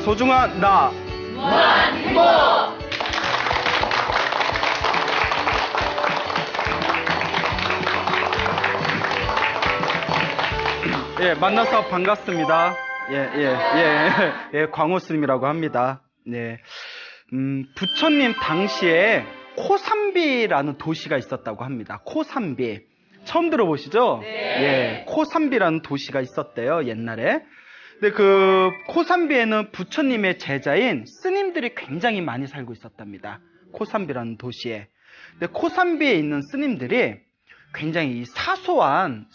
소중한 나 무한 행복. 예, 만나서 반갑습니다. 예, 광호스님이라고 합니다. 네. 부처님 당시에 코삼비라는 도시가 있었다고 합니다. 코삼비. 처음 들어보시죠? 네. 예, 코삼비라는 도시가 있었대요, 옛날에. 근데 그 코삼비에는 부처님의 제자인 스님들이 굉장히 많이 살고 있었답니다. 코삼비라는 도시에. 근데 코삼비에 있는 스님들이 굉장히 사소한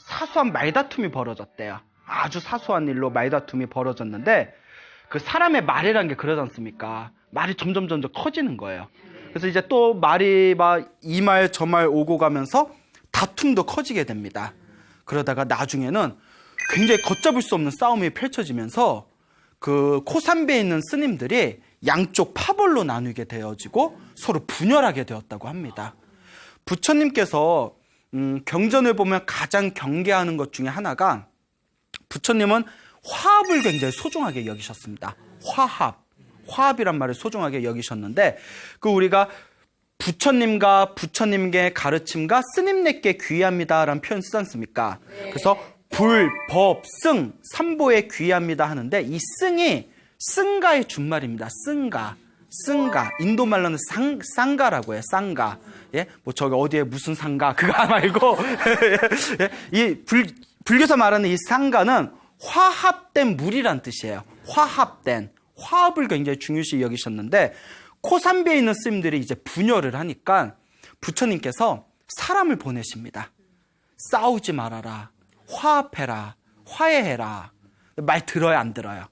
말다툼이 벌어졌대요. 아주 사소한 일로 말다툼이 벌어졌는데 그 사람의 말이란 게 그러지 않습니까? 말이 점점 커지는 거예요. 그래서 이제 또 말이 막 이 말 저 말 오고 가면서 다툼도 커지게 됩니다. 그러다가 나중에는 굉장히 걷잡을 수 없는 싸움이 펼쳐지면서 그 코삼비에 있는 스님들이 양쪽 파벌로 나누게 되어지고 서로 분열하게 되었다고 합니다. 부처님께서 경전을 보면 가장 경계하는 것 중에 하나가 부처님은 화합을 굉장히 소중하게 여기셨습니다. 화합이란 말을 소중하게 여기셨는데 그 우리가 부처님과 부처님께 가르침과 스님네께 귀합니다라는 표현 쓰지 않습니까? 그래서 불, 법, 승, 삼보에 귀합니다 하는데 이 승이 승가의 준말입니다. 승가. 인도 말로는 쌍가라고 해요. 쌍가. 예? 뭐 저기 어디에 무슨 상가 그거 말고 예? 이 불교에서 말하는 이 쌍가는 화합된 물이란 뜻이에요. 화합을 굉장히 중요시 여기셨는데 코삼비에 있는 스님들이 이제 분열을 하니까 부처님께서 사람을 보내십니다. 싸우지 말아라. 화합해라. 화해해라. 말 들어요, 안 들어요?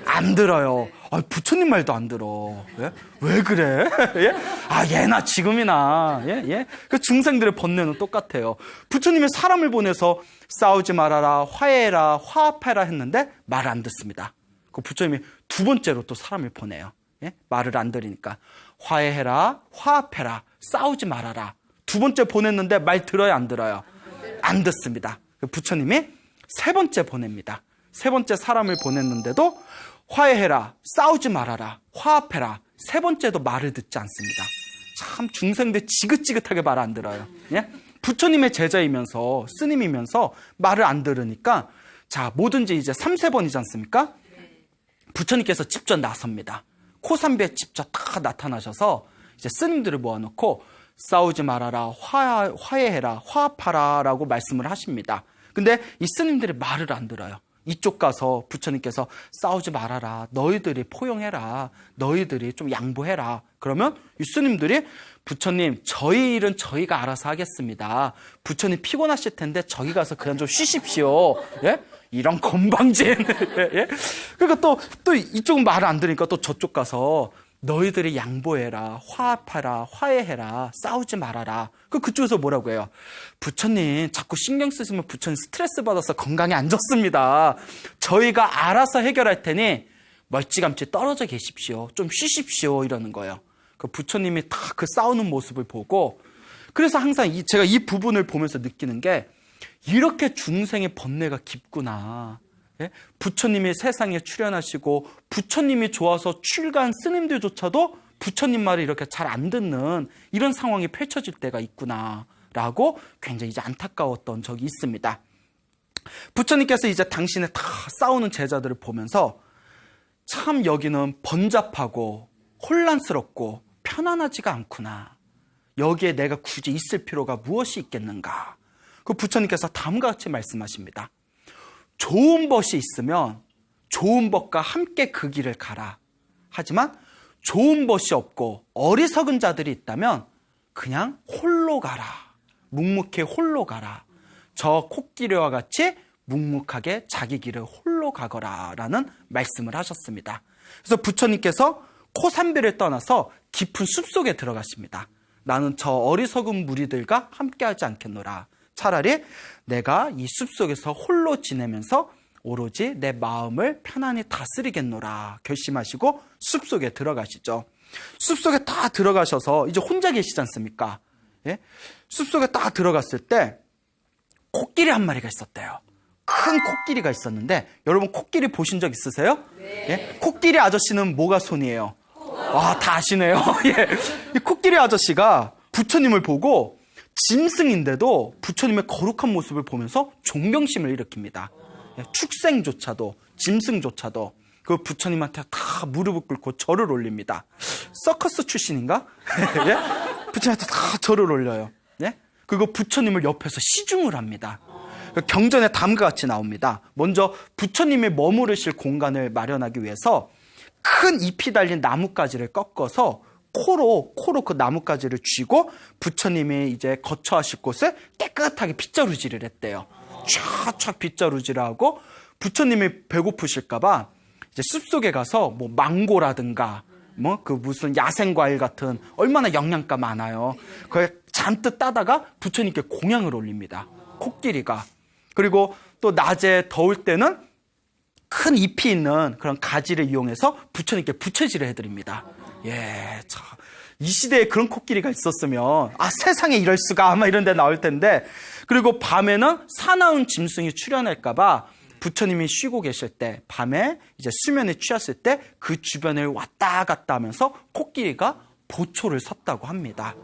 안 들어요. 부처님 말도 안 들어. 예? 왜 그래? 예? 예나 지금이나. 예? 그 중생들의 번뇌는 똑같아요. 부처님이 사람을 보내서 싸우지 말아라, 화해해라, 화합해라 했는데 말을 안 듣습니다. 그 부처님이 두 번째로 또 사람을 보내요. 예? 말을 안 들으니까. 화해해라, 화합해라, 싸우지 말아라. 두 번째 보냈는데 말 들어요, 안 들어요? 안 듣습니다. 부처님이 세 번째 보냅니다. 세 번째 사람을 보냈는데도 화해해라, 싸우지 말아라, 화합해라. 세 번째도 말을 듣지 않습니다. 참 중생들 지긋지긋하게 말 안 들어요. 예? 부처님의 제자이면서 스님이면서 말을 안 들으니까 자 뭐든지 이제 3세번이지 않습니까? 부처님께서 직접 나섭니다. 코삼비에 직접 다 나타나셔서 이제 스님들을 모아놓고 싸우지 말아라, 화해해라, 화합하라 라고 말씀을 하십니다. 근데 이 스님들이 말을 안 들어요. 이쪽 가서 부처님께서 싸우지 말아라, 너희들이 포용해라, 너희들이 좀 양보해라. 그러면 이 스님들이 부처님 저희 일은 저희가 알아서 하겠습니다. 부처님 피곤하실 텐데 저기 가서 그냥 좀 쉬십시오. 예? 이런 건방진. 예? 그러니까 또 이쪽은 말을 안 들으니까 또 저쪽 가서 너희들이 양보해라, 화합하라, 화해해라, 싸우지 말아라. 그쪽에서 뭐라고 해요? 부처님 자꾸 신경 쓰시면 부처님 스트레스 받아서 건강에 안 좋습니다. 저희가 알아서 해결할 테니 멀찌감치 떨어져 계십시오. 좀 쉬십시오. 이러는 거예요. 그 부처님이 다 그 싸우는 모습을 보고 그래서 항상 제가 이 부분을 보면서 느끼는 게 이렇게 중생의 번뇌가 깊구나. 예? 부처님이 세상에 출현하시고 부처님이 좋아서 출가한 스님들조차도 부처님 말을 이렇게 잘 안 듣는 이런 상황이 펼쳐질 때가 있구나라고 굉장히 이제 안타까웠던 적이 있습니다. 부처님께서 이제 당신의 다 싸우는 제자들을 보면서 참 여기는 번잡하고 혼란스럽고 편안하지가 않구나. 여기에 내가 굳이 있을 필요가 무엇이 있겠는가. 그 부처님께서 다음과 같이 말씀하십니다. 좋은 벗이 있으면 좋은 벗과 함께 그 길을 가라. 하지만 좋은 벗이 없고 어리석은 자들이 있다면 그냥 홀로 가라. 묵묵히 홀로 가라. 저 코끼리와 같이 묵묵하게 자기 길을 홀로 가거라 라는 말씀을 하셨습니다. 그래서 부처님께서 코삼비를 떠나서 깊은 숲속에 들어가십니다. 나는 저 어리석은 무리들과 함께하지 않겠노라. 차라리 내가 이 숲속에서 홀로 지내면서 오로지 내 마음을 편안히 다스리겠노라 결심하시고 숲속에 들어가시죠. 숲속에 다 들어가셔서 이제 혼자 계시지 않습니까? 예? 숲속에 딱 들어갔을 때 코끼리 한 마리가 있었대요. 큰 코끼리가 있었는데, 여러분 코끼리 보신 적 있으세요? 네. 예? 코끼리 아저씨는 뭐가 손이에요? 와, 다 아시네요. 예. 이 코끼리 아저씨가 부처님을 보고 짐승인데도 부처님의 거룩한 모습을 보면서 존경심을 일으킵니다. 예, 축생조차도, 짐승조차도 그 부처님한테 다 무릎을 꿇고 절을 올립니다. 서커스 출신인가? 예? 부처님한테 다 절을 올려요. 예? 그리고 부처님을 옆에서 시중을 합니다. 경전에 다음과 같이 나옵니다. 먼저 부처님이 머무르실 공간을 마련하기 위해서 큰 잎이 달린 나뭇가지를 꺾어서 코로 그 나뭇가지를 쥐고 부처님이 이제 거처하실 곳을 깨끗하게 빗자루질을 했대요. 촥촥 빗자루질을 하고, 부처님이 배고프실까봐 이제 숲속에 가서 뭐 망고라든가 뭐 그 무슨 야생 과일 같은 얼마나 영양가 많아요. 그걸 잔뜩 따다가 부처님께 공양을 올립니다. 코끼리가. 그리고 또 낮에 더울 때는 큰 잎이 있는 그런 가지를 이용해서 부처님께 부채질을 해드립니다. 예, 참. 이 시대에 그런 코끼리가 있었으면, 아, 세상에 이럴 수가, 아마 이런 데 나올 텐데. 그리고 밤에는 사나운 짐승이 출현할까봐 부처님이 쉬고 계실 때, 밤에 이제 수면에 취했을 때 그 주변을 왔다 갔다 하면서 코끼리가 보초를 섰다고 합니다.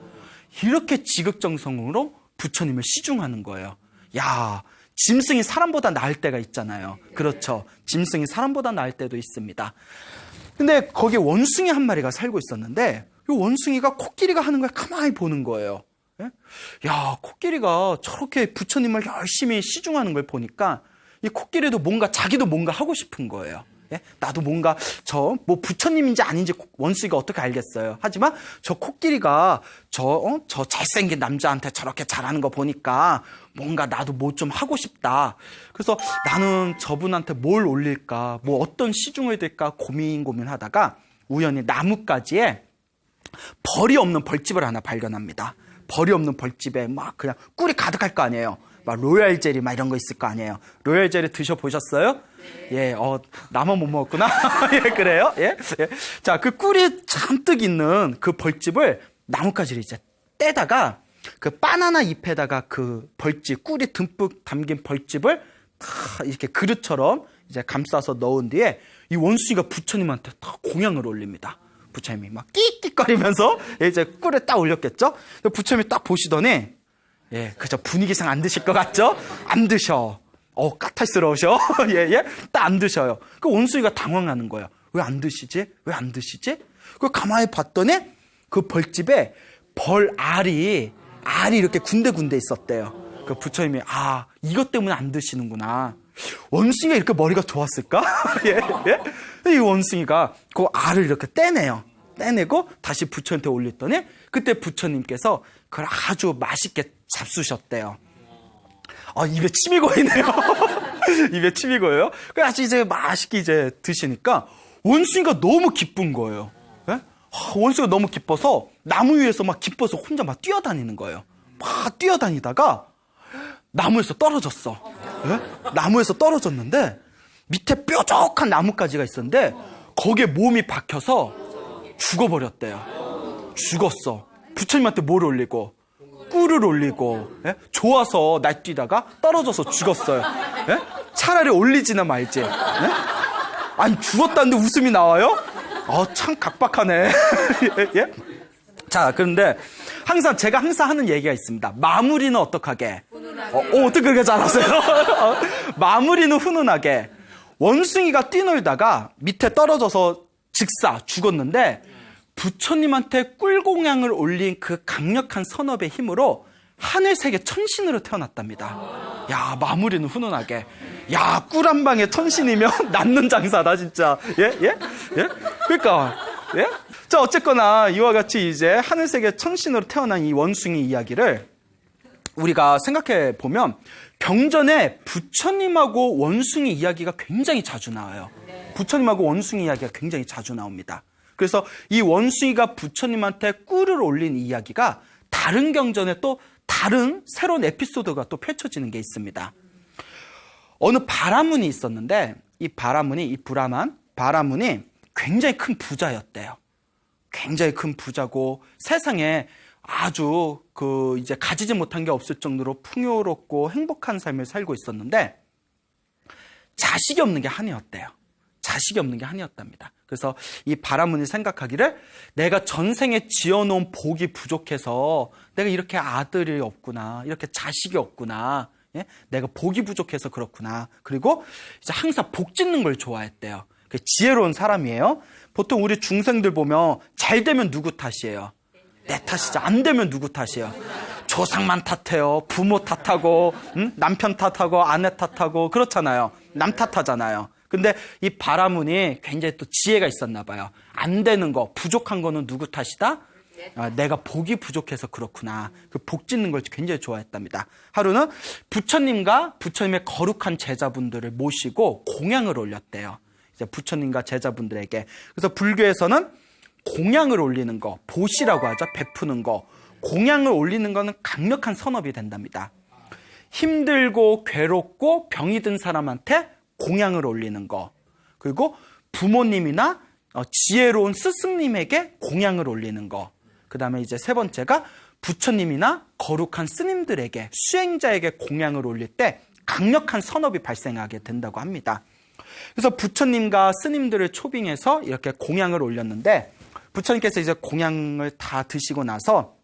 이렇게 지극정성으로 부처님을 시중하는 거예요. 야, 짐승이 사람보다 나을 때가 있잖아요. 그렇죠. 짐승이 사람보다 나을 때도 있습니다. 근데 거기에 원숭이 한 마리가 살고 있었는데, 이 원숭이가 코끼리가 하는 걸 가만히 보는 거예요. 예? 야, 코끼리가 저렇게 부처님을 열심히 시중하는 걸 보니까 이 코끼리도 자기도 뭔가 하고 싶은 거예요. 예? 나도 뭔가 뭐 부처님인지 아닌지 원숭이가 어떻게 알겠어요. 하지만 저 코끼리가 저 잘생긴 남자한테 저렇게 잘하는 거 보니까 뭔가 나도 뭐 좀 하고 싶다. 그래서 나는 저분한테 뭘 올릴까, 뭐 어떤 시중을 들까 고민하다가 우연히 나뭇가지에 벌이 없는 벌집을 하나 발견합니다. 벌이 없는 벌집에 막 그냥 꿀이 가득할 거 아니에요. 막 로얄 젤리 막 이런 거 있을 거 아니에요. 로얄 젤리 드셔보셨어요? 예, 나만 못 먹었구나. 예, 그래요? 예? 예. 자, 그 꿀이 잔뜩 있는 그 벌집을 나뭇가지를 이제 떼다가 그 바나나 잎에다가 그 벌집, 꿀이 듬뿍 담긴 벌집을 다 이렇게 그릇처럼 이제 감싸서 넣은 뒤에 이 원숭이가 부처님한테 다 공양을 올립니다. 부처님이 막 끽끽거리면서 이제 꿀을 딱 올렸겠죠? 부처님이 딱 보시더니, 예, 그저 분위기상 안 드실 것 같죠? 안 드셔. 까탈스러우셔. 예, 예. 딱 안 드셔요. 그 원숭이가 당황하는 거예요. 왜 안 드시지? 왜 안 드시지? 그 가만히 봤더니 그 벌집에 벌알이 이렇게 군데군데 있었대요. 그 부처님이, 이것 때문에 안 드시는구나. 원숭이가 이렇게 머리가 좋았을까? 예, 예. 이 원숭이가 그 알을 이렇게 떼내고 다시 부처님한테 올렸더니 그때 부처님께서 그걸 아주 맛있게 잡수셨대요. 입에 침이 고이네요. 입에 침이 고여요. 그래서 이제 맛있게 이제 드시니까 원숭이가 너무 기쁜 거예요. 예? 원숭이가 너무 기뻐서 나무 위에서 막 기뻐서 혼자 막 뛰어다니는 거예요. 막 뛰어다니다가 나무에서 떨어졌어. 예? 나무에서 떨어졌는데 밑에 뾰족한 나뭇가지가 있었는데 거기에 몸이 박혀서 죽어버렸대요. 죽었어. 부처님한테 뭘 올리고? 꿀을 올리고, 예? 좋아서 날뛰다가 떨어져서 죽었어요. 예? 차라리 올리지나 말지. 예? 아니, 죽었다는데 웃음이 나와요? 참 각박하네. 예? 자, 그런데 제가 항상 하는 얘기가 있습니다. 마무리는 어떡하게? 어떻게 그렇게 잘하세요? 마무리는 훈훈하게. 원숭이가 뛰놀다가 밑에 떨어져서 죽었는데 부처님한테 꿀공양을 올린 그 강력한 선업의 힘으로 하늘세계 천신으로 태어났답니다. 야, 마무리는 훈훈하게. 야, 꿀 한 방에 천신이면 낫는 장사다, 진짜. 예? 예? 예? 그러니까, 예? 자, 어쨌거나 이와 같이 이제 하늘세계 천신으로 태어난 이 원숭이 이야기를 우리가 생각해 보면 경전에 부처님하고 원숭이 이야기가 굉장히 자주 나와요. 부처님하고 원숭이 이야기가 굉장히 자주 나옵니다. 그래서 이 원숭이가 부처님한테 꿀을 올린 이야기가 다른 경전에 또 다른 새로운 에피소드가 또 펼쳐지는 게 있습니다. 어느 바라문이 있었는데 이 바라문이 굉장히 큰 부자였대요. 굉장히 큰 부자고 세상에 아주 이제 가지지 못한 게 없을 정도로 풍요롭고 행복한 삶을 살고 있었는데 자식이 없는 게 한이었대요. 자식이 없는 게 한이었답니다. 그래서 이 바라문이 생각하기를 내가 전생에 지어놓은 복이 부족해서 내가 이렇게 아들이 없구나, 이렇게 자식이 없구나, 예? 내가 복이 부족해서 그렇구나. 그리고 이제 항상 복 짓는 걸 좋아했대요. 지혜로운 사람이에요. 보통 우리 중생들 보면 잘 되면 누구 탓이에요? 내 탓이죠. 안 되면 누구 탓이에요? 조상만 탓해요. 부모 탓하고, 남편 탓하고, 아내 탓하고, 그렇잖아요. 남 탓하잖아요. 근데 이 바라문이 굉장히 또 지혜가 있었나 봐요. 안 되는 거, 부족한 거는 누구 탓이다? 내가 복이 부족해서 그렇구나. 그 복 짓는 걸 굉장히 좋아했답니다. 하루는 부처님과 부처님의 거룩한 제자분들을 모시고 공양을 올렸대요. 이제 부처님과 제자분들에게. 그래서 불교에서는 공양을 올리는 거, 보시라고 하죠. 베푸는 거. 공양을 올리는 거는 강력한 선업이 된답니다. 힘들고 괴롭고 병이 든 사람한테 공양을 올리는 거. 그리고 부모님이나 지혜로운 스승님에게 공양을 올리는 거. 그 다음에 이제 세 번째가 부처님이나 거룩한 스님들에게, 수행자에게 공양을 올릴 때 강력한 선업이 발생하게 된다고 합니다. 그래서 부처님과 스님들을 초빙해서 이렇게 공양을 올렸는데, 부처님께서 이제 공양을 다 드시고 나서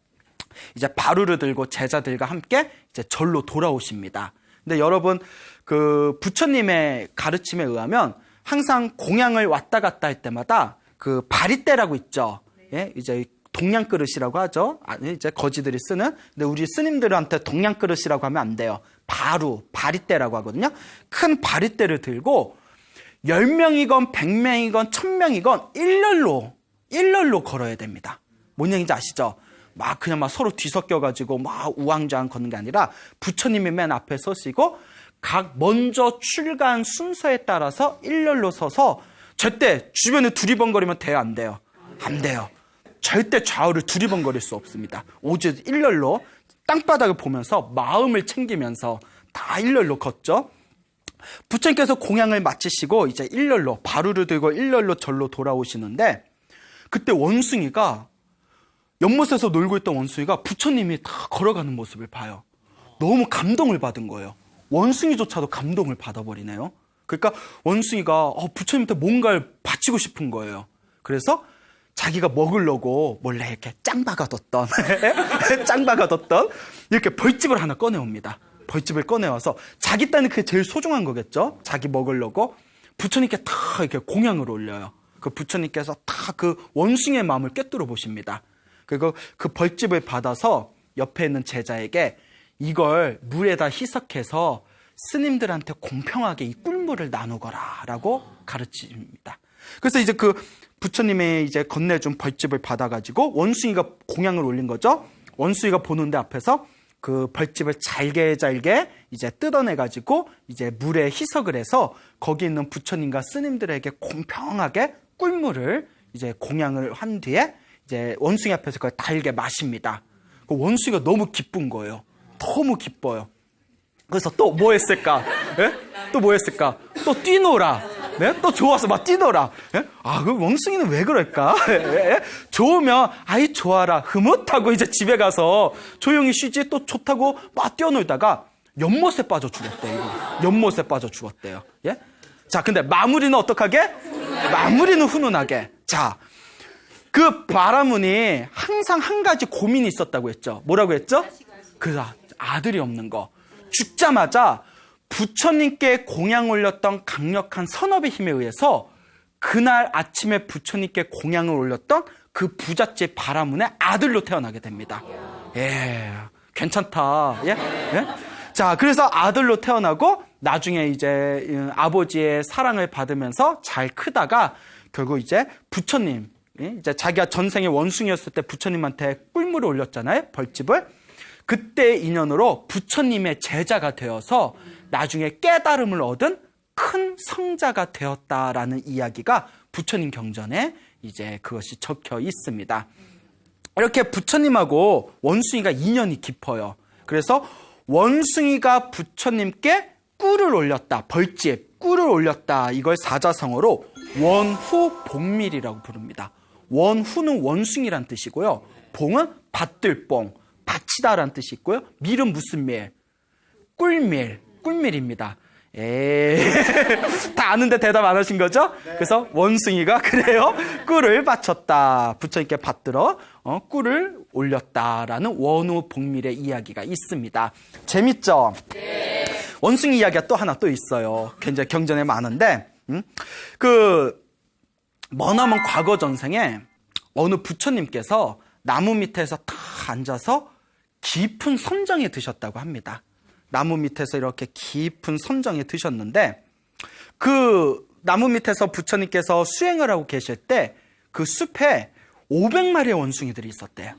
이제 바루를 들고 제자들과 함께 이제 절로 돌아오십니다. 근데 여러분, 그 부처님의 가르침에 의하면 항상 공양을 왔다 갔다 할 때마다 그 바리떼라고 있죠. 예, 이제 동양 그릇이라고 하죠. 이제 거지들이 쓰는. 근데 우리 스님들한테 동양 그릇이라고 하면 안 돼요. 바리떼라고 하거든요. 큰 바리떼를 들고 10명이건 100명이건 1000명이건 일렬로 걸어야 됩니다. 뭔 얘기인지 아시죠? 그냥 서로 뒤섞여가지고 우왕좌왕 걷는 게 아니라 부처님이 맨 앞에 서시고 각 먼저 출가한 순서에 따라서 일렬로 서서 절대 주변에 두리번거리면 돼요, 안 돼요? 안 돼요. 절대 좌우를 두리번거릴 수 없습니다. 오직 일렬로 땅바닥을 보면서 마음을 챙기면서 다 일렬로 걷죠. 부처님께서 공양을 마치시고 이제 일렬로 바루를 들고 일렬로 절로 돌아오시는데, 그때 원숭이가, 연못에서 놀고 있던 원숭이가 부처님이 다 걸어가는 모습을 봐요. 너무 감동을 받은 거예요. 원숭이조차도 감동을 받아버리네요. 그러니까 원숭이가 부처님한테 뭔가를 바치고 싶은 거예요. 그래서 자기가 먹으려고 몰래 이렇게 짱박아뒀던 이렇게 벌집을 하나 꺼내옵니다. 벌집을 꺼내와서 자기 딴에 그게 제일 소중한 거겠죠. 자기 먹으려고 부처님께 다 이렇게 공양을 올려요. 그 부처님께서 다 그 원숭이의 마음을 꿰뚫어 보십니다. 그리고 그 벌집을 받아서 옆에 있는 제자에게 이걸 물에다 희석해서 스님들한테 공평하게 이 꿀물을 나누거라라고 가르칩니다. 그래서 이제 그 부처님의 이제 건네준 벌집을 받아가지고 원숭이가 공양을 올린 거죠. 원숭이가 보는데 앞에서 그 벌집을 잘게 이제 뜯어내가지고 이제 물에 희석을 해서 거기 있는 부처님과 스님들에게 공평하게 꿀물을 이제 공양을 한 뒤에 이제 원숭이 앞에서 그걸 달게 마십니다. 그 원숭이가 너무 기쁜 거예요. 너무 기뻐요. 그래서 또 뭐 했을까? 예? 또 뭐 했을까? 또 뛰노라. 네? 또 좋아서 막 뛰노라. 예? 그 원숭이는 왜 그럴까? 예? 좋으면 아이 좋아라. 흐뭇하고 이제 집에 가서 조용히 쉬지. 또 좋다고 막 뛰어놀다가 연못에 빠져 죽었대요. 연못에 빠져 죽었대요. 예? 자, 근데 마무리는 어떡하게? 마무리는 훈훈하게. 자, 그 바라문이 항상 한 가지 고민이 있었다고 했죠. 뭐라고 했죠? 그 아들이 없는 거. 죽자마자 부처님께 공양 올렸던 강력한 선업의 힘에 의해서 그날 아침에 부처님께 공양을 올렸던 그 부잣집 바라문의 아들로 태어나게 됩니다. 예, 괜찮다. 예? 예? 자, 그래서 아들로 태어나고 나중에 이제 아버지의 사랑을 받으면서 잘 크다가 결국 이제 부처님, 이제 자기가 전생에 원숭이였을 때 부처님한테 꿀물을 올렸잖아요. 벌집을. 그때 인연으로 부처님의 제자가 되어서 나중에 깨달음을 얻은 큰 성자가 되었다라는 이야기가 부처님 경전에 이제 그것이 적혀 있습니다. 이렇게 부처님하고 원숭이가 인연이 깊어요. 그래서 원숭이가 부처님께 꿀을 올렸다. 벌집, 꿀을 올렸다. 이걸 사자성어로 원후봉밀이라고 부릅니다. 원후는 원숭이란 뜻이고요. 봉은 밭들봉, 밭이다라는 뜻이 있고요. 밀은 무슨 밀? 꿀밀입니다. 다 아는데 대답 안 하신 거죠? 네. 그래서 원숭이가 그래요. 꿀을 바쳤다. 부처님께 받들어 꿀을 올렸다라는 원우 복밀의 이야기가 있습니다. 재밌죠? 네. 원숭이 이야기가 또 하나 또 있어요. 굉장히 경전에 많은데 머나먼 과거 전생에 어느 부처님께서 나무 밑에서 탁 앉아서 깊은 선정에 드셨다고 합니다. 나무 밑에서 이렇게 깊은 선정에 드셨는데 그 나무 밑에서 부처님께서 수행을 하고 계실 때 그 숲에 500마리의 원숭이들이 있었대요.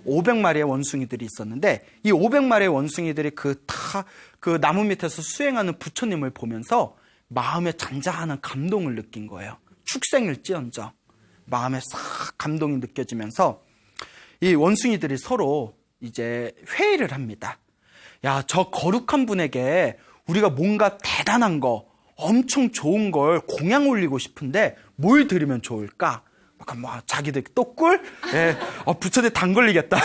500마리의 원숭이들이 있었는데 이 500마리의 원숭이들이 그 나무 밑에서 수행하는 부처님을 보면서 마음에 잔잔한 감동을 느낀 거예요. 축생일지언정 마음에 싹 감동이 느껴지면서 이 원숭이들이 서로 이제 회의를 합니다. 야, 저 거룩한 분에게 우리가 뭔가 대단한 거, 엄청 좋은 걸 공양 올리고 싶은데 뭘 드리면 좋을까? 자기들 또 꿀? 예. 부처님 당 걸리겠다.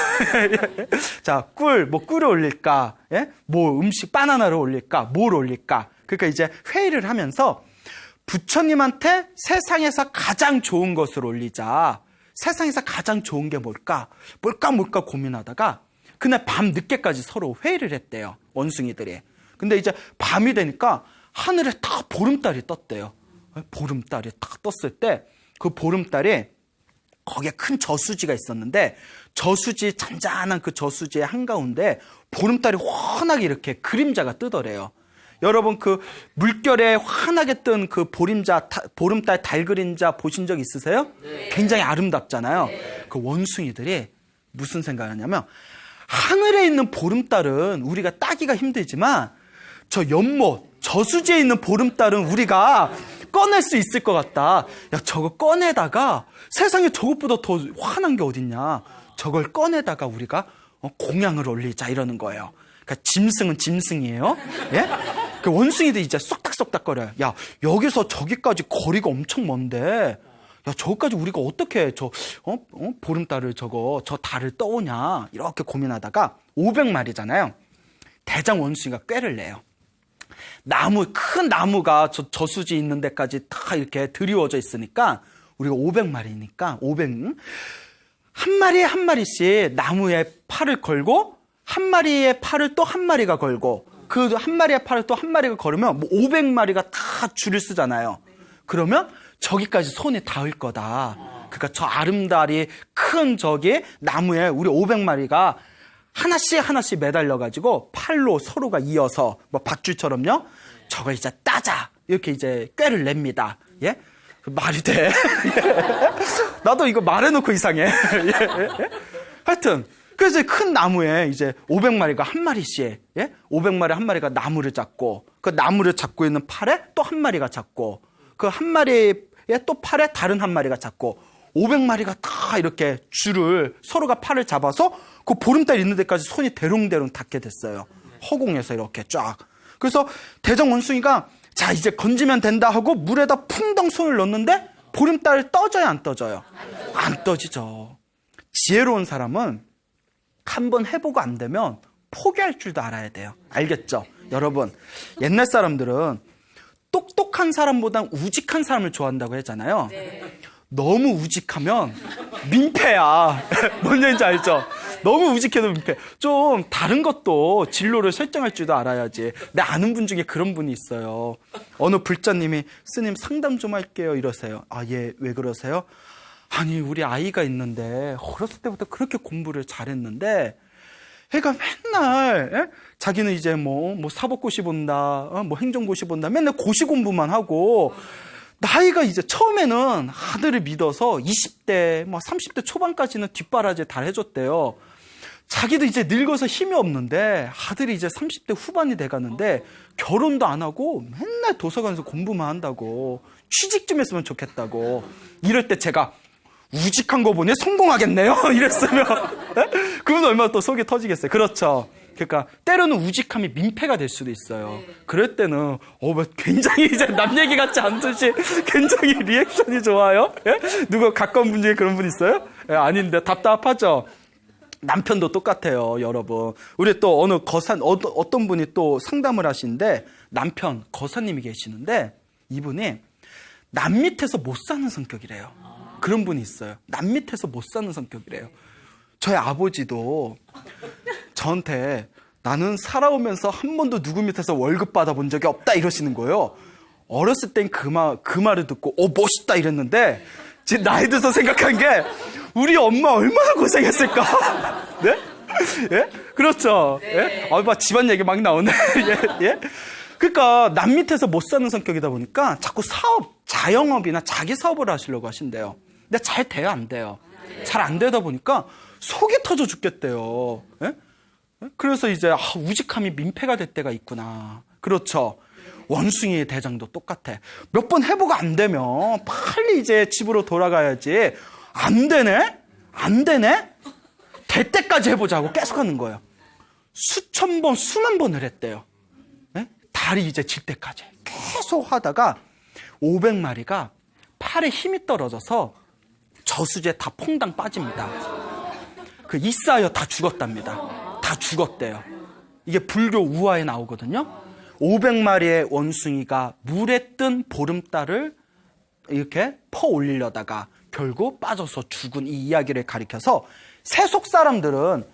자, 꿀을 올릴까? 예? 뭐 음식 바나나를 올릴까? 뭘 올릴까? 그러니까 이제 회의를 하면서 부처님한테 세상에서 가장 좋은 것을 올리자. 세상에서 가장 좋은 게 뭘까 고민하다가 그날 밤 늦게까지 서로 회의를 했대요. 원숭이들이. 근데 이제 밤이 되니까 하늘에 딱 보름달이 떴대요. 보름달이 딱 떴을 때 그 보름달이 거기에 큰 저수지가 있었는데 저수지 잔잔한 그 저수지의 한가운데 보름달이 환하게 이렇게 그림자가 뜨더래요. 여러분 그 물결에 환하게 뜬 그 보름달 달 그림자 보신 적 있으세요? 네. 굉장히 아름답잖아요. 네. 그 원숭이들이 무슨 생각을 하냐면 하늘에 있는 보름달은 우리가 따기가 힘들지만 저 연못, 저수지에 있는 보름달은 우리가 꺼낼 수 있을 것 같다. 야, 저거 꺼내다가 세상에 저것보다 더 환한 게 어딨냐. 저걸 꺼내다가 우리가 공양을 올리자 이러는 거예요. 그러니까 짐승은 짐승이에요. 예? 그 원숭이들이 이제 쏙닥쏙닥거려요. 야, 여기서 저기까지 거리가 엄청 먼데 야, 저기까지 우리가 어떻게 보름달을 저 달을 떠오냐 이렇게 고민하다가 500마리잖아요. 대장 원숭이가 꾀를 내요. 큰 나무가 저수지 있는 데까지 다 이렇게 드리워져 있으니까 우리가 500마리니까 한 마리에 한 마리씩 나무에 팔을 걸고 한 마리의 팔을 또 한 마리가 걸고 그 한 마리의 팔을 또 한 마리가 걸으면 500마리가 다 줄을 쓰잖아요. 그러면 저기까지 손이 닿을 거다. 그러니까 저 아름다리 큰 저기 나무에 우리 500마리가 하나씩 매달려가지고 팔로 서로가 이어서 밧줄처럼요. 저걸 이제 따자 이렇게 이제 꾀를 냅니다. 예? 말이 돼? 나도 이거 말해놓고 이상해. 하여튼 그래서 큰 나무에 이제 500마리가 한 마리씩, 예? 500마리 한 마리가 나무를 잡고 그 나무를 잡고 있는 팔에 또 한 마리가 잡고 그 한 마리의 또 팔에 다른 한 마리가 잡고 500마리가 다 이렇게 줄을 서로가 팔을 잡아서 그 보름달 있는 데까지 손이 대롱대롱 닿게 됐어요. 허공에서 이렇게 쫙. 그래서 대장 원숭이가 자 이제 건지면 된다 하고 물에다 풍덩 손을 넣는데 보름달 떠져요 안 떠져요? 안 떠지죠. 지혜로운 사람은 한번 해보고 안 되면 포기할 줄도 알아야 돼요. 알겠죠? 여러분 옛날 사람들은 똑똑한 사람보단 우직한 사람을 좋아한다고 했잖아요. 네. 너무 우직하면 민폐야. 뭔 얘기인지 알죠? 너무 우직해도 민폐. 좀 다른 것도 진로를 설정할 줄도 알아야지. 내 아는 분 중에 그런 분이 있어요. 어느 불자님이 스님 상담 좀 할게요 이러세요. 아, 예, 왜 그러세요? 아니 우리 아이가 있는데 어렸을 때부터 그렇게 공부를 잘했는데 애가 맨날 자기는 이제 뭐 사법고시 본다, 뭐 행정고시 본다 맨날 고시 공부만 하고 나이가 이제 처음에는 아들을 믿어서 20대, 30대 초반까지는 뒷바라지 다 해줬대요. 자기도 이제 늙어서 힘이 없는데 아들이 이제 30대 후반이 돼가는데 결혼도 안 하고 맨날 도서관에서 공부만 한다고 취직 좀 했으면 좋겠다고. 이럴 때 제가 우직한 거 보니 성공하겠네요 이랬으면 그건 얼마나 또 속이 터지겠어요. 그렇죠. 그러니까 때로는 우직함이 민폐가 될 수도 있어요. 그럴 때는 굉장히 이제 남 얘기 같지 않듯이 굉장히 리액션이 좋아요. 예? 누가 가까운 분 중에 그런 분 있어요? 예, 아닌데 답답하죠. 남편도 똑같아요, 여러분. 우리 또 어느 어떤 분이 또 상담을 하시는데 남편 거사님이 계시는데 이분이 남 밑에서 못 사는 성격이래요. 그런 분이 있어요. 남 밑에서 못 사는 성격이래요. 저희 아버지도 저한테 나는 살아오면서 한 번도 누구 밑에서 월급 받아본 적이 없다 이러시는 거예요. 어렸을 땐 그 말을 듣고 멋있다 이랬는데 지금 나이 들어서 생각한 게 우리 엄마 얼마나 고생했을까? 네? 예? 그렇죠. 예? 막 집안 얘기 막 나오네. 예? 예? 그러니까 남 밑에서 못 사는 성격이다 보니까 자꾸 자영업이나 자기 사업을 하시려고 하신대요. 근데 잘 돼요, 안 돼요? 잘 안 되다 보니까 속이 터져 죽겠대요. 예? 그래서 이제 우직함이 민폐가 될 때가 있구나. 그렇죠. 원숭이의 대장도 똑같아. 몇 번 해보고 안 되면 빨리 이제 집으로 돌아가야지. 안 되네? 될 때까지 해보자고 계속 하는 거예요. 수천 번, 수만 번을 했대요. 네? 다리 이제 질 때까지. 계속 하다가 500마리가 팔에 힘이 떨어져서 저수지에 다 퐁당 빠집니다. 그 이싸여 다 죽었답니다. 다 죽었대요. 이게 불교 우화에 나오거든요. 500마리의 원숭이가 물에 뜬 보름달을 이렇게 퍼 올리려다가 결국 빠져서 죽은 이 이야기를 가리켜서 세속 사람들은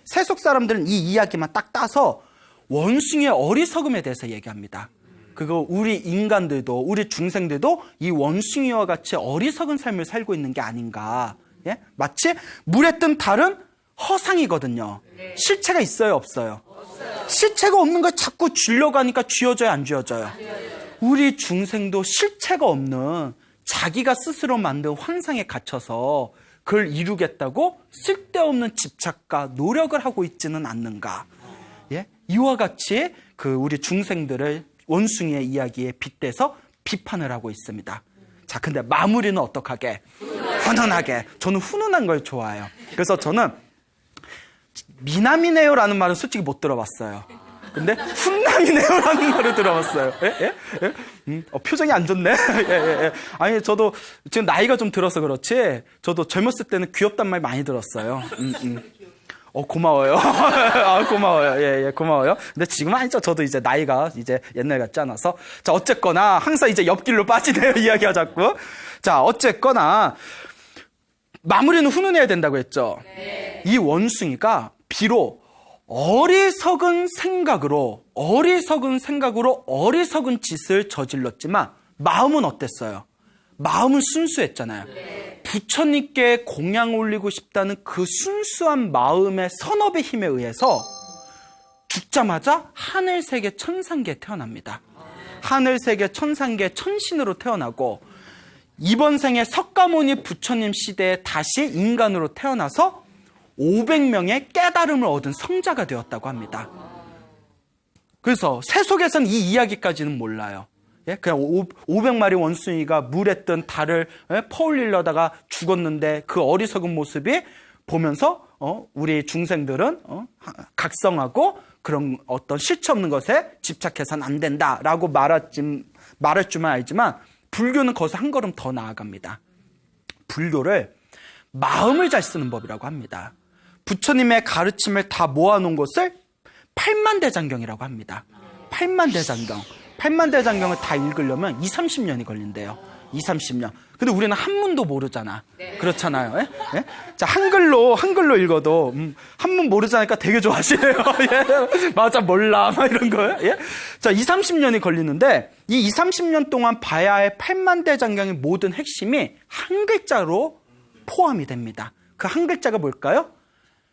이 이야기만 딱 따서 원숭이의 어리석음에 대해서 얘기합니다. 그거 우리 인간들도 우리 중생들도 이 원숭이와 같이 어리석은 삶을 살고 있는 게 아닌가. 예? 마치 물에 뜬 달은 허상이거든요. 실체가 있어요, 없어요? 실체가 없는 걸 자꾸 쥐려고 하니까 쥐어져요, 안 쥐어져요? 우리 중생도 실체가 없는 자기가 스스로 만든 환상에 갇혀서 그걸 이루겠다고 쓸데없는 집착과 노력을 하고 있지는 않는가. 예? 이와 같이 우리 중생들을 원숭이의 이야기에 빗대서 비판을 하고 있습니다. 자, 근데 마무리는 어떡하게? 훈훈하게. 저는 훈훈한 걸 좋아해요. 그래서 저는 미남이네요라는 말은 솔직히 못 들어봤어요. 근데 훈남이네요라는 말을 들어봤어요. 예? 예? 표정이 안 좋네. 예. 아니, 저도 지금 나이가 좀 들어서 그렇지 저도 젊었을 때는 귀엽단 말 많이 들었어요. 고마워요. 고마워요. 예, 고마워요. 근데 지금은 아니죠. 저도 이제 나이가 이제 옛날 같지 않아서. 자, 어쨌거나 항상 이제 옆길로 빠지네요. 이야기가 자꾸. 자, 어쨌거나 마무리는 훈훈해야 된다고 했죠. 네. 이 원숭이가 비록 어리석은 생각으로 어리석은 짓을 저질렀지만 마음은 어땠어요? 마음은 순수했잖아요. 네. 부처님께 공양 올리고 싶다는 그 순수한 마음의 선업의 힘에 의해서 죽자마자 하늘세계 천상계에 태어납니다. 하늘세계 천상계 천신으로 태어나고 이번 생에 석가모니 부처님 시대에 다시 인간으로 태어나서 500명의 깨달음을 얻은 성자가 되었다고 합니다. 그래서 세속에서는 이 이야기까지는 몰라요. 예? 그냥 500마리 원숭이가 물에 뜬 달을 퍼올리려다가 죽었는데 그 어리석은 모습이 보면서 우리 중생들은 각성하고 그런 어떤 실체 없는 것에 집착해서는 안 된다라고 말할 줄만 알지만 불교는 거기서 한 걸음 더 나아갑니다. 불교를 마음을 잘 쓰는 법이라고 합니다. 부처님의 가르침을 다 모아놓은 것을 팔만대장경이라고 합니다. 팔만대장경을 다 읽으려면 20-30년이 걸린대요. 20-30년. 근데 우리는 한문도 모르잖아. 네. 그렇잖아요. 예? 예? 자, 한글로 읽어도 한문 모르자니까 되게 좋아하시네요. 예? 맞아, 몰라. 막 이런 거예요. 예? 자, 20-30년이 걸리는데 이 20-30년 동안 봐야 할 팔만대장경의 모든 핵심이 한 글자로 포함이 됩니다. 그 한 글자가 뭘까요?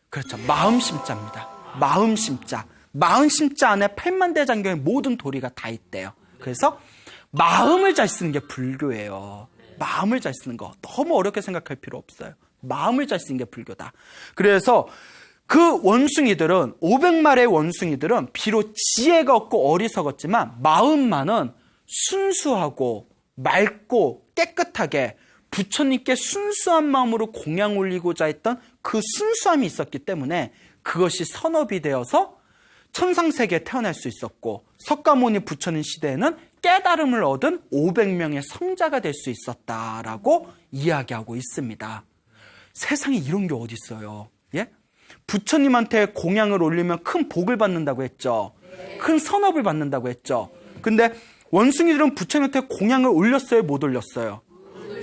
그렇죠. 마음심자입니다. 마음심자 안에 팔만대장경의 모든 도리가 다 있대요. 그래서 마음을 잘 쓰는 게 불교예요. 마음을 잘 쓰는 거 너무 어렵게 생각할 필요 없어요. 마음을 잘 쓰는 게 불교다. 그래서 그 원숭이들은 500마리의 원숭이들은 비록 지혜가 없고 어리석었지만 마음만은 순수하고 맑고 깨끗하게 부처님께 순수한 마음으로 공양 올리고자 했던 그 순수함이 있었기 때문에 그것이 선업이 되어서 천상세계에 태어날 수 있었고 석가모니 부처님 시대에는 깨달음을 얻은 500명의 성자가 될 수 있었다라고 이야기하고 있습니다. 세상에 이런 게 어디 있어요? 예? 부처님한테 공양을 올리면 큰 복을 받는다고 했죠. 큰 선업을 받는다고 했죠. 근데 원숭이들은 부처님한테 공양을 올렸어요? 못 올렸어요?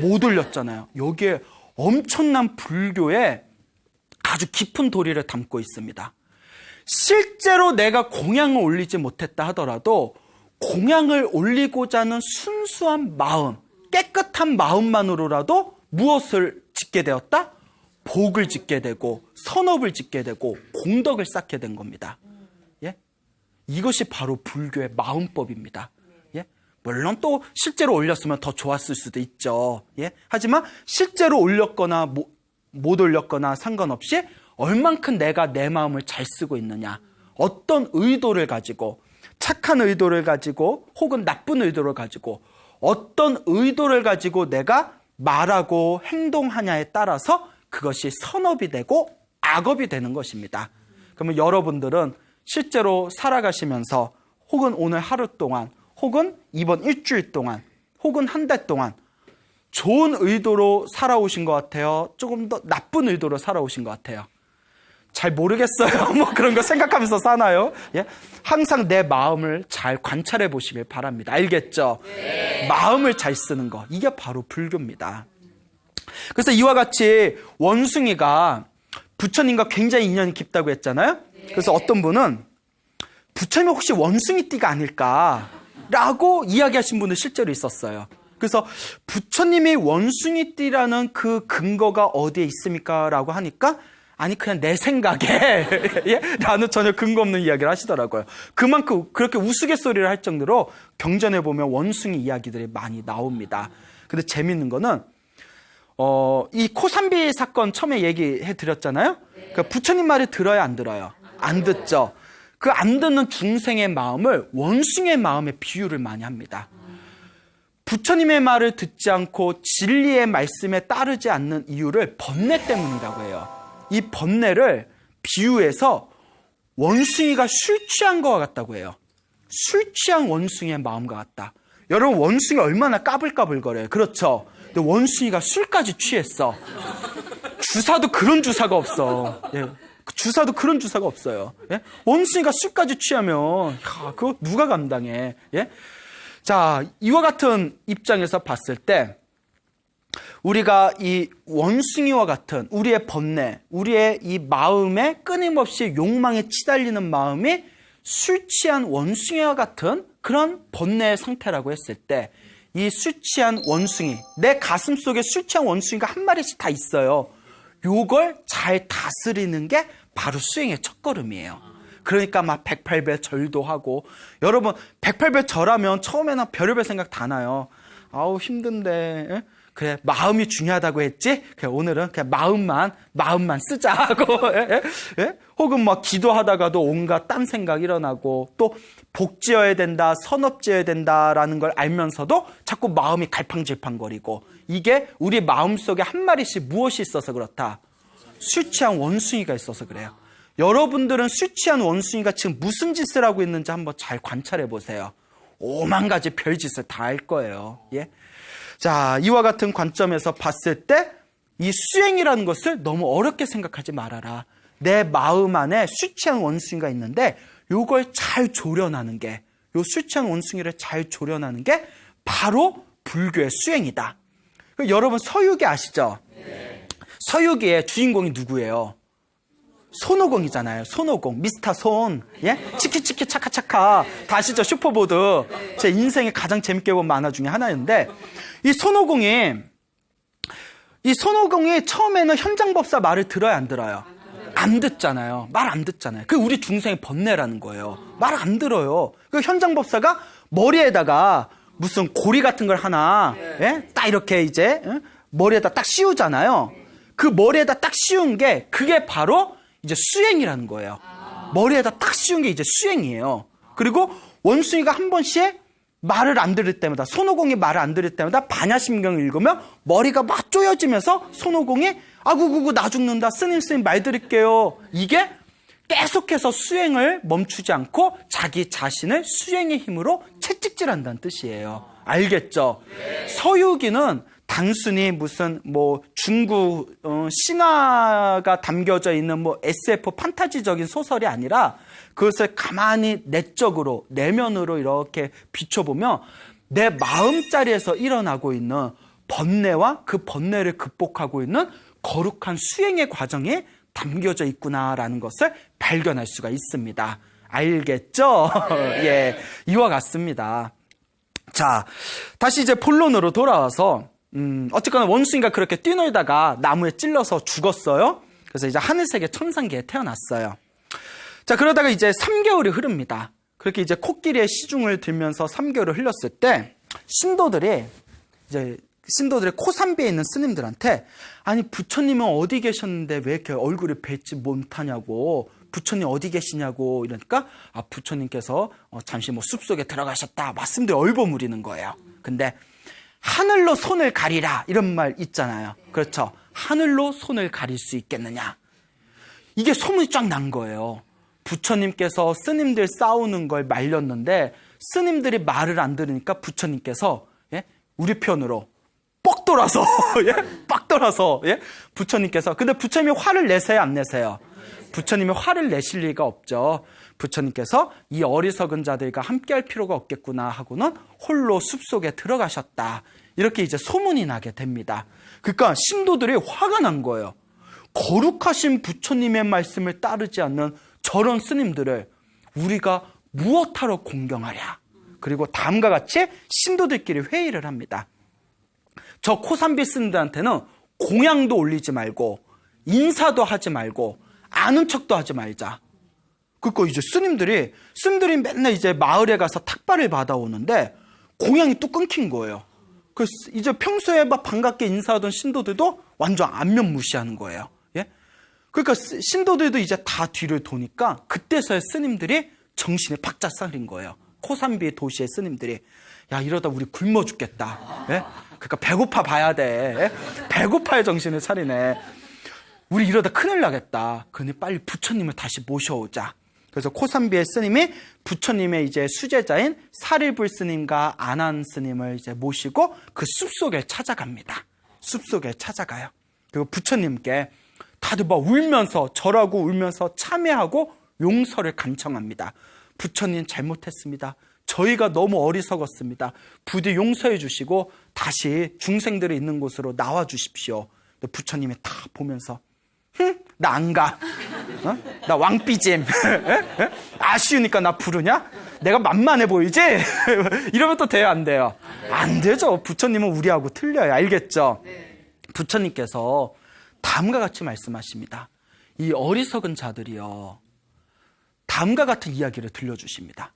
못 올렸잖아요. 여기에 엄청난 불교의 아주 깊은 도리를 담고 있습니다. 실제로 내가 공양을 올리지 못했다 하더라도 공양을 올리고자 하는 순수한 마음, 깨끗한 마음만으로라도 무엇을 짓게 되었다? 복을 짓게 되고 선업을 짓게 되고 공덕을 쌓게 된 겁니다. 예? 이것이 바로 불교의 마음법입니다. 예? 물론 또 실제로 올렸으면 더 좋았을 수도 있죠. 예? 하지만 실제로 올렸거나 못 올렸거나 상관없이 얼만큼 내가 내 마음을 잘 쓰고 있느냐, 어떤 의도를 가지고, 착한 의도를 가지고 혹은 나쁜 의도를 가지고 어떤 의도를 가지고 내가 말하고 행동하냐에 따라서 그것이 선업이 되고 악업이 되는 것입니다. 그러면 여러분들은 실제로 살아가시면서 혹은 오늘 하루 동안 혹은 이번 일주일 동안 혹은 한 달 동안 좋은 의도로 살아오신 것 같아요? 조금 더 나쁜 의도로 살아오신 것 같아요? 잘 모르겠어요. 뭐 그런 거 생각하면서 사나요? 예? 항상 내 마음을 잘 관찰해 보시길 바랍니다. 알겠죠? 네. 마음을 잘 쓰는 거. 이게 바로 불교입니다. 그래서 이와 같이 원숭이가 부처님과 굉장히 인연이 깊다고 했잖아요. 그래서 어떤 분은 부처님이 혹시 원숭이띠가 아닐까라고 이야기하신 분도 실제로 있었어요. 그래서 부처님이 원숭이띠라는 그 근거가 어디에 있습니까? 라고 하니까 아니 그냥 내 생각에 예? 라는 전혀 근거 없는 이야기를 하시더라고요. 그만큼 그렇게 우스갯소리를 할 정도로 경전에 보면 원숭이 이야기들이 많이 나옵니다. 근데 재밌는 거는 이 코삼비 사건 처음에 얘기해 드렸잖아요. 그러니까 부처님 말을 들어야 안 들어요? 안 듣죠. 그 안 듣는 중생의 마음을 원숭이의 마음에 비유를 많이 합니다. 부처님의 말을 듣지 않고 진리의 말씀에 따르지 않는 이유를 번뇌 때문이라고 해요. 이 번뇌를 비유해서 원숭이가 술 취한 것과 같다고 해요. 술 취한 원숭이의 마음과 같다. 여러분 원숭이 얼마나 까불까불거려요. 그렇죠? 근데 원숭이가 술까지 취했어. 주사도 그런 주사가 없어. 예. 주사도 그런 주사가 없어요. 예? 원숭이가 술까지 취하면 야, 그거 누가 감당해? 예? 자, 이와 같은 입장에서 봤을 때 우리가 이 원숭이와 같은 우리의 번뇌, 우리의 이 마음에 끊임없이 욕망에 치달리는 마음이 술 취한 원숭이와 같은 그런 번뇌의 상태라고 했을 때 이 술 취한 원숭이, 내 가슴 속에 술 취한 원숭이가 한 마리씩 다 있어요. 요걸 잘 다스리는 게 바로 수행의 첫걸음이에요. 그러니까 막 108배 절도 하고, 여러분 108배 절하면 처음에는 별의별 생각 다 나요. 아우 힘든데, 에? 그래 마음이 중요하다고 했지? 그래 오늘은 그냥 마음만 쓰자 하고, 혹은 막 기도하다가도 온갖 딴 생각 일어나고, 또 복 지어야 된다, 선업 지어야 된다라는 걸 알면서도 자꾸 마음이 갈팡질팡거리고, 이게 우리 마음속에 한 마리씩 무엇이 있어서 그렇다? 술 취한 원숭이가 있어서 그래요. 여러분들은 술 취한 원숭이가 지금 무슨 짓을 하고 있는지 한번 잘 관찰해 보세요. 오만 가지 별짓을 다 할 거예요. 예? 자, 이와 같은 관점에서 봤을 때 이 수행이라는 것을 너무 어렵게 생각하지 말아라. 내 마음 안에 술 취한 원숭이가 있는데 요걸 잘 조련하는 게, 요 술 취한 원숭이를 잘 조련하는 게 바로 불교의 수행이다. 여러분 서유기 아시죠? 네. 서유기의 주인공이 누구예요? 손오공이잖아요. 손오공, 미스터 손, 예? 치키치키 차카차카, 다 아시죠? 슈퍼보드. 제 인생에 가장 재밌게 본 만화 중에 하나였는데, 이 손오공이 처음에는 현장법사 말을 들어야 안 들어요? 안 듣잖아요. 말 안 듣잖아요. 그게 우리 중생의 번뇌라는 거예요. 말 안 들어요. 그 현장법사가 머리에다가 무슨 고리 같은 걸 하나, 예? 딱 이렇게 이제, 머리에다 딱 씌우잖아요. 그 머리에다 딱 씌운 게, 그게 바로 이제 수행이라는 거예요. 머리에다 딱 씌운 게 이제 수행이에요. 그리고 원숭이가 한 번씩 말을 안 들을 때마다, 손오공이 말을 안 들을 때마다 반야심경을 읽으면 머리가 막 쪼여지면서 손오공이 아구구구 나 죽는다, 스님 말 들을게요. 이게 계속해서 수행을 멈추지 않고 자기 자신을 수행의 힘으로 채찍질한다는 뜻이에요. 알겠죠? 서유기는 다 단순히 무슨 뭐 중국 신화가 담겨져 있는 뭐 SF 판타지적인 소설이 아니라 그것을 가만히 내적으로 내면으로 이렇게 비춰보면 내 마음자리에서 일어나고 있는 번뇌와 그 번뇌를 극복하고 있는 거룩한 수행의 과정이 담겨져 있구나라는 것을 발견할 수가 있습니다. 알겠죠? 예, 이와 같습니다. 자, 다시 이제 본론으로 돌아와서 어쨌거나 원숭이가 그렇게 뛰놀다가 나무에 찔러서 죽었어요. 그래서 이제 하늘색의 천상계에 태어났어요. 자, 그러다가 이제 3개월이 흐릅니다. 그렇게 이제 코끼리의 시중을 들면서 3개월을 흘렸을 때 신도들이 코산비에 있는 스님들한테 아니 부처님은 어디 계셨는데 왜 이렇게 얼굴을 뵙지 못하냐고, 부처님 어디 계시냐고 이러니까 부처님께서 잠시 뭐 숲속에 들어가셨다 말씀들 얼버무리는 거예요. 근데 하늘로 손을 가리라 이런 말 있잖아요. 그렇죠. 하늘로 손을 가릴 수 있겠느냐, 이게 소문이 쫙 난 거예요. 부처님께서 스님들 싸우는 걸 말렸는데 스님들이 말을 안 들으니까 부처님께서 우리 편으로 뻑 돌아서 빡 돌아서 부처님께서, 근데 부처님이 화를 내세요 안 내세요? 부처님이 화를 내실 리가 없죠. 부처님께서 이 어리석은 자들과 함께 할 필요가 없겠구나 하고는 홀로 숲속에 들어가셨다, 이렇게 이제 소문이 나게 됩니다. 그러니까 신도들이 화가 난 거예요. 거룩하신 부처님의 말씀을 따르지 않는 저런 스님들을 우리가 무엇하러 공경하랴. 그리고 다음과 같이 신도들끼리 회의를 합니다. 저 코산비 스님들한테는 공양도 올리지 말고 인사도 하지 말고 아는 척도 하지 말자. 그러니까 이제 스님들이 맨날 이제 마을에 가서 탁발을 받아오는데 공양이 또 끊긴 거예요. 그래서 이제 평소에 막 반갑게 인사하던 신도들도 완전 안면 무시하는 거예요. 그러니까 신도들도 이제 다 뒤를 도니까 그때서야 스님들이 정신이 바짝 차린 거예요. 코산비 도시의 스님들이 야, 이러다 우리 굶어 죽겠다. 그러니까 배고파 봐야 돼. 배고파야 정신을 차리네. 우리 이러다 큰일 나겠다. 그러니 빨리 부처님을 다시 모셔오자. 그래서 코산비의 스님이 부처님의 이제 수제자인 사리불 스님과 아난 스님을 이제 모시고 그 숲속에 찾아갑니다. 숲속에 찾아가요. 그리고 부처님께 다들 막 울면서 절하고 울면서 참회하고 용서를 간청합니다. 부처님 잘못했습니다. 저희가 너무 어리석었습니다. 부디 용서해 주시고 다시 중생들이 있는 곳으로 나와 주십시오. 부처님이 다 보면서 나 안 가. 나 왕삐짐. 아쉬우니까 나 부르냐? 내가 만만해 보이지? 이러면 또 돼요 안 돼요? 안 되죠. 부처님은 우리하고 틀려요. 알겠죠? 부처님께서 다음과 같이 말씀하십니다. 이 어리석은 자들이요, 다음과 같은 이야기를 들려주십니다.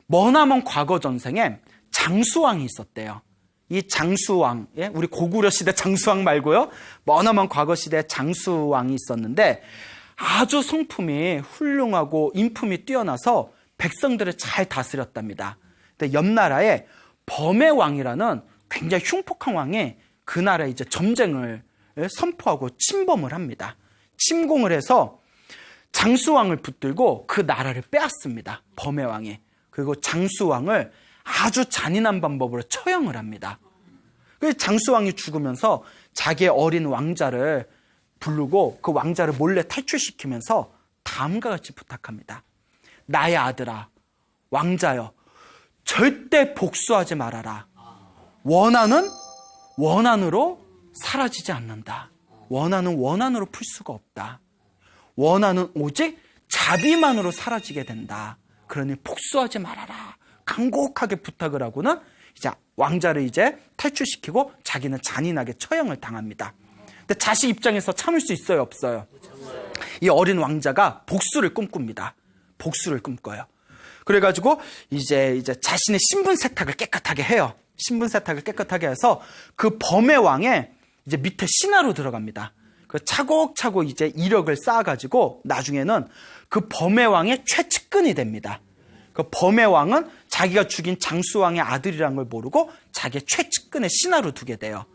머나먼 과거 전생에 장수왕이 있었대요. 이 장수왕, 우리 고구려 시대 장수왕 말고요, 머나먼 과거 시대 장수왕이 있었는데 아주 성품이 훌륭하고 인품이 뛰어나서 백성들을 잘 다스렸답니다. 근데 옆 나라에 범의 왕이라는 굉장히 흉폭한 왕이 그 나라에 이제 점쟁을 선포하고 침범을 합니다. 침공을 해서 장수왕을 붙들고 그 나라를 빼앗습니다. 범의 왕이. 그리고 장수왕을 아주 잔인한 방법으로 처형을 합니다. 그래서 장수왕이 죽으면서 자기의 어린 왕자를 부르고 그 왕자를 몰래 탈출시키면서 다음과 같이 부탁합니다. 나의 아들아, 왕자여, 절대 복수하지 말아라. 원한은 원한으로 사라지지 않는다. 원한은 원한으로 풀 수가 없다. 원한은 오직 자비만으로 사라지게 된다. 그러니 복수하지 말아라. 간곡하게 부탁을 하고는 이제 왕자를 이제 탈출시키고 자기는 잔인하게 처형을 당합니다. 근데 자식 입장에서 참을 수 있어요, 없어요? 이 어린 왕자가 복수를 꿈꿉니다. 복수를 꿈꿔요. 그래가지고 이제 자신의 신분 세탁을 깨끗하게 해요. 신분 세탁을 깨끗하게 해서 그 범의 왕의 이제 밑에 신하로 들어갑니다. 그 차곡차곡 이제 이력을 쌓아가지고 나중에는 그 범의 왕의 최측근이 됩니다. 그 범의 왕은 자기가 죽인 장수왕의 아들이라는 걸 모르고 자기의 최측근의 신하로 두게 돼요.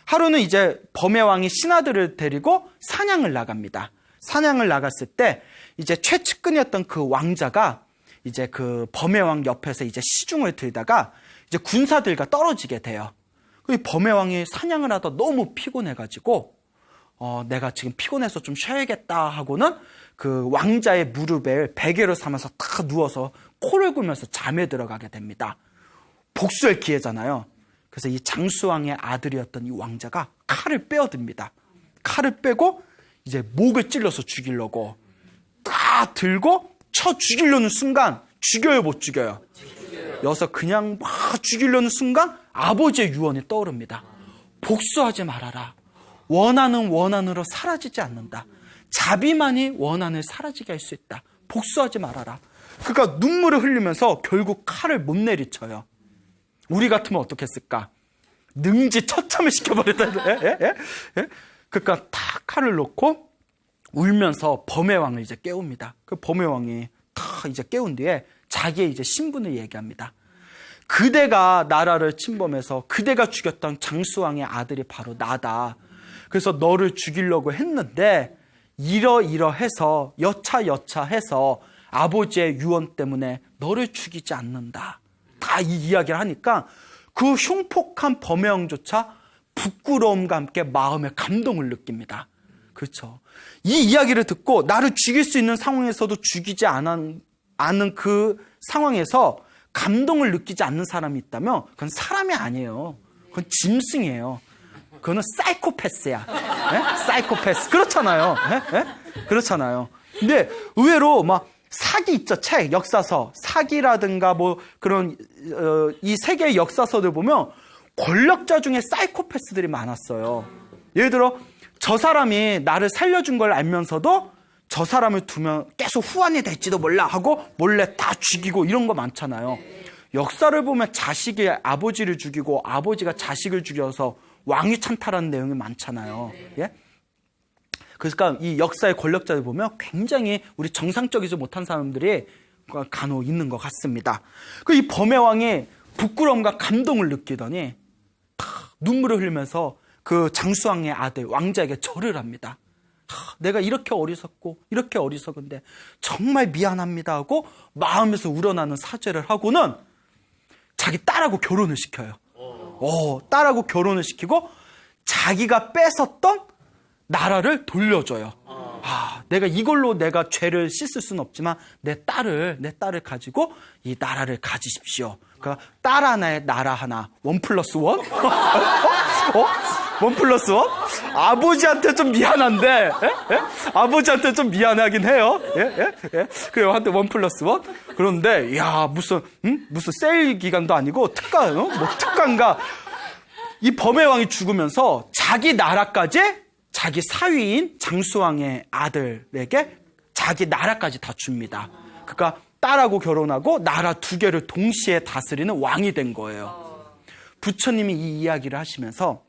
하루는 이제 범의 왕이 신하들을 데리고 사냥을 나갑니다. 사냥을 나갔을 때 이제 최측근이었던 그 왕자가 이제 그 범의 왕 옆에서 이제 시중을 들다가 이제 군사들과 떨어지게 돼요. 이 범의 왕이 사냥을 하다 너무 피곤해가지고 내가 지금 피곤해서 좀 쉬어야겠다 하고는 그 왕자의 무릎에 베개로 삼아서 딱 누워서 코를 골면서 잠에 들어가게 됩니다. 복수할 기회잖아요. 그래서 이 장수왕의 아들이었던 이 왕자가 칼을 빼어듭니다. 칼을 빼고 이제 목을 찔러서 죽이려고 딱 들고 쳐 죽이려는 순간 죽여요, 못 죽여요? 여기서 그냥 막 죽이려는 순간 아버지의 유언이 떠오릅니다. 복수하지 말아라. 원한은 원한으로 사라지지 않는다. 자비만이 원한을 사라지게 할 수 있다. 복수하지 말아라. 그러니까 눈물을 흘리면서 결국 칼을 못 내리쳐요. 우리 같으면 어떻게 했을까? 능지 처참을 시켜버리다. 그러니까 탁 칼을 놓고 울면서 범의 왕을 이제 깨웁니다. 그 범의 왕이 탁 이제 깨운 뒤에 자기의 이제 신분을 얘기합니다. 그대가 나라를 침범해서 그대가 죽였던 장수왕의 아들이 바로 나다. 그래서 너를 죽이려고 했는데 이러이러해서 여차여차해서 아버지의 유언 때문에 너를 죽이지 않는다. 다 이 이야기를 하니까 그 흉폭한 범의 왕조차 부끄러움과 함께 마음의 감동을 느낍니다. 그렇죠. 이 이야기를 듣고 나를 죽일 수 있는 상황에서도 죽이지 않은 그 상황에서 감동을 느끼지 않는 사람이 있다면 그건 사람이 아니에요. 그건 짐승이에요. 그거는 사이코패스야. 네? 사이코패스. 그렇잖아요. 네? 네? 그렇잖아요. 근데 의외로 막 사기 있죠. 책, 역사서. 사기라든가 뭐 그런 이 세계의 역사서들 보면 권력자 중에 사이코패스들이 많았어요. 예를 들어 저 사람이 나를 살려준 걸 알면서도 저 사람을 두면 계속 후환이 될지도 몰라 하고 몰래 다 죽이고 이런 거 많잖아요. 역사를 보면 자식이 아버지를 죽이고 아버지가 자식을 죽여서 왕위 찬탈하는 내용이 많잖아요. 예? 그러니까 이 역사의 권력자들 보면 굉장히 우리 정상적이지 못한 사람들이 간혹 있는 것 같습니다. 이 범의 왕이 부끄러움과 감동을 느끼더니 눈물을 흘리면서 그 장수왕의 아들 왕자에게 절을 합니다. 내가 이렇게 어리석고 이렇게 어리석은데 정말 미안합니다 하고 마음에서 우러나는 사죄를 하고는 자기 딸하고 결혼을 시켜요. 딸하고 결혼을 시키고 자기가 뺏었던 나라를 돌려줘요. 내가 이걸로 내가 죄를 씻을 수는 없지만 내 딸을 가지고 이 나라를 가지십시오. 그러니까 딸 하나에 나라 하나. 1+1? 1+1? 아버지한테 좀 미안한데, 아버지한테 좀 미안하긴 해요. 그래요. 한테 1+1? 그런데, 무슨 세일 기간도 아니고, 특가인가. 이 범의 왕이 죽으면서 자기 나라까지 자기 사위인 장수왕의 아들에게 자기 나라까지 다 줍니다. 그러니까 딸하고 결혼하고 나라 2개를 동시에 다스리는 왕이 된 거예요. 부처님이 이 이야기를 하시면서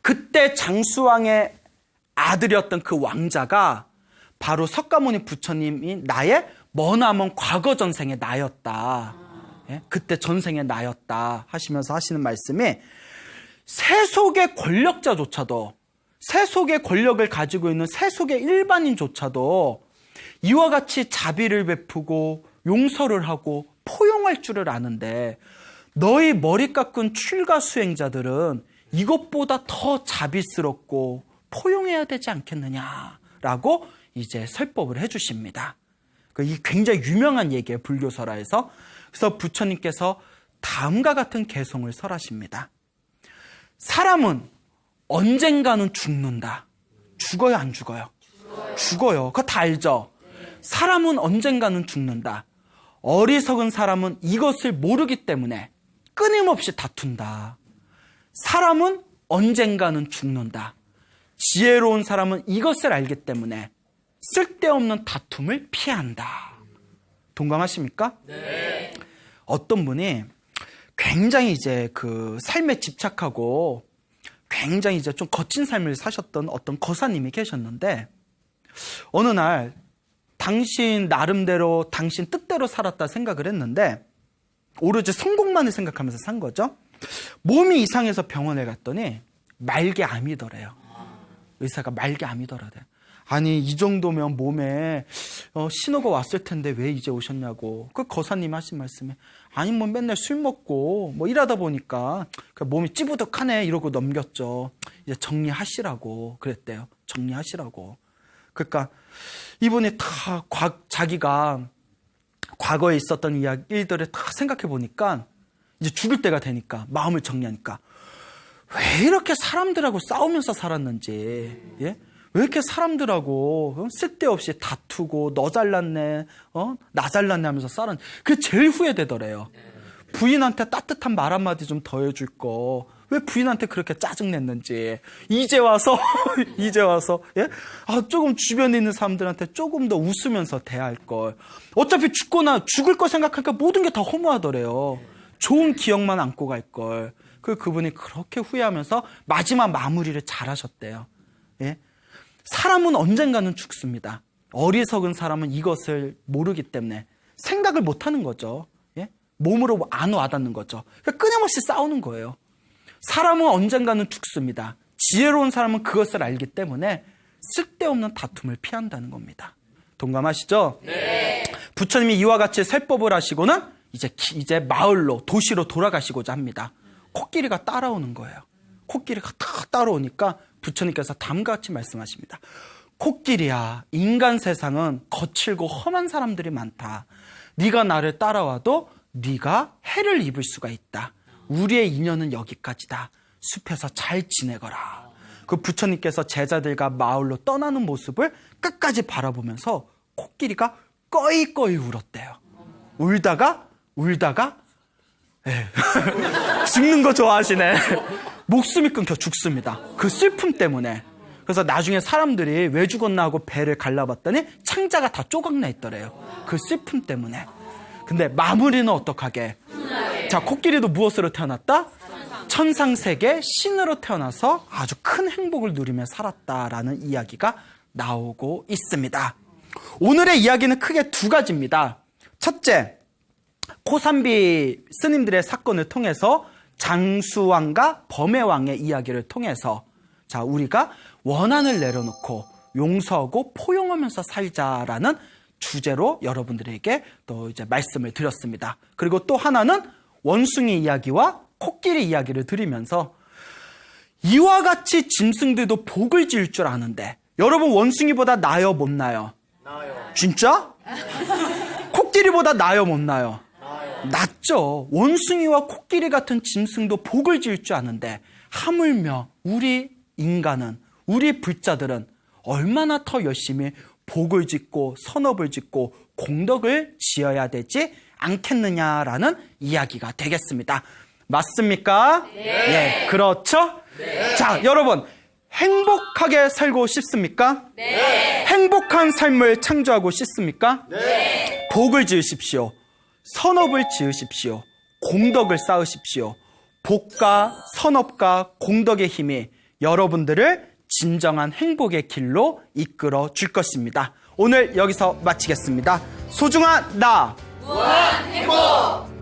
그때 장수왕의 아들이었던 그 왕자가 바로 석가모니 부처님이 나의 머나먼 과거 전생의 나였다. 그때 전생의 나였다 하시면서 하시는 말씀이 세속의 권력자조차도 세속의 권력을 가지고 있는 세속의 일반인조차도 이와 같이 자비를 베푸고 용서를 하고 포용할 줄을 아는데 너희 머리 깎은 출가 수행자들은 이것보다 더 자비스럽고 포용해야 되지 않겠느냐라고 이제 설법을 해주십니다. 이 굉장히 유명한 얘기예요. 불교설화에서. 그래서 부처님께서 다음과 같은 개송을 설하십니다. 사람은 언젠가는 죽는다. 죽어요, 안 죽어요? 죽어요. 그거 다 알죠? 사람은 언젠가는 죽는다. 어리석은 사람은 이것을 모르기 때문에 끊임없이 다툰다. 사람은 언젠가는 죽는다. 지혜로운 사람은 이것을 알기 때문에 쓸데없는 다툼을 피한다. 동감하십니까? 네. 어떤 분이 굉장히 이제 그 삶에 집착하고 굉장히 이제 좀 거친 삶을 사셨던 어떤 거사님이 계셨는데 어느 날 당신 나름대로 당신 뜻대로 살았다 생각을 했는데 오로지 성공만을 생각하면서 산 거죠. 몸이 이상해서 병원에 갔더니 말기암이더래요. 의사가 말기암이더라고요. 아니 이 정도면 몸에 신호가 왔을 텐데 왜 이제 오셨냐고. 그 거사님이 하신 말씀에 아니 뭐 맨날 술 먹고 뭐 일하다 보니까 몸이 찌부덕하네 이러고 넘겼죠. 이제 정리하시라고 그랬대요. 정리하시라고. 그러니까 이분이 다 자기가 과거에 있었던 일들을 다 생각해 보니까 이제 죽을 때가 되니까 마음을 정리하니까 왜 이렇게 사람들하고 싸우면서 살았는지, 예? 왜 이렇게 사람들하고 쓸데없이 다투고 너 잘났네, 나 잘났네 하면서 살았는지 그게 제일 후회되더래요. 부인한테 따뜻한 말 한마디 좀 더 해줄 거. 왜 부인한테 그렇게 짜증냈는지. 이제 와서, 예? 조금 주변에 있는 사람들한테 조금 더 웃으면서 대할 걸. 어차피 죽을 거 생각하니까 모든 게 다 허무하더래요. 좋은 기억만 안고 갈 걸. 그분이 그렇게 후회하면서 마지막 마무리를 잘 하셨대요. 예? 사람은 언젠가는 죽습니다. 어리석은 사람은 이것을 모르기 때문에 생각을 못 하는 거죠. 예? 몸으로 안 와닿는 거죠. 그러니까 끊임없이 싸우는 거예요. 사람은 언젠가는 죽습니다. 지혜로운 사람은 그것을 알기 때문에 쓸데없는 다툼을 피한다는 겁니다. 동감하시죠? 네. 부처님이 이와 같이 설법을 하시고는 이제 마을로, 도시로 돌아가시고자 합니다. 코끼리가 따라오는 거예요. 코끼리가 다 따라오니까 부처님께서 다음과 같이 말씀하십니다. 코끼리야, 인간 세상은 거칠고 험한 사람들이 많다. 네가 나를 따라와도 네가 해를 입을 수가 있다. 우리의 인연은 여기까지다. 숲에서 잘 지내거라. 그 부처님께서 제자들과 마을로 떠나는 모습을 끝까지 바라보면서 코끼리가 꺼이꺼이 울었대요. 울다가 죽는 거 좋아하시네. 목숨이 끊겨 죽습니다. 그 슬픔 때문에. 그래서 나중에 사람들이 왜 죽었나 하고 배를 갈라봤더니 창자가 다 조각나 있더래요. 그 슬픔 때문에. 근데 마무리는 어떡하게? 자, 코끼리도 무엇으로 태어났다? 천상세계 신으로 태어나서 아주 큰 행복을 누리며 살았다라는 이야기가 나오고 있습니다. 오늘의 이야기는 크게 두 가지입니다. 첫째, 코삼비 스님들의 사건을 통해서 장수왕과 범해왕의 이야기를 통해서 자, 우리가 원한을 내려놓고 용서하고 포용하면서 살자라는 주제로 여러분들에게 또 이제 말씀을 드렸습니다. 그리고 또 하나는 원숭이 이야기와 코끼리 이야기를 드리면서 이와 같이 짐승들도 복을 지을 줄 아는데 여러분 원숭이보다 나요 못 나요? 나요. 진짜? 코끼리보다 나요 못 나요? 나요. 낫죠. 원숭이와 코끼리 같은 짐승도 복을 지을 줄 아는데 하물며 우리 인간은 우리 불자들은 얼마나 더 열심히 복을 짓고 선업을 짓고 공덕을 지어야 되지 않겠느냐라는 이야기가 되겠습니다. 맞습니까? 네. 예, 그렇죠? 네. 자, 여러분 행복하게 살고 싶습니까? 네. 행복한 삶을 창조하고 싶습니까? 네. 복을 지으십시오. 선업을 지으십시오. 공덕을 쌓으십시오. 복과 선업과 공덕의 힘이 여러분들을 진정한 행복의 길로 이끌어 줄 것입니다. 오늘 여기서 마치겠습니다. 소중한 나 무한 행복.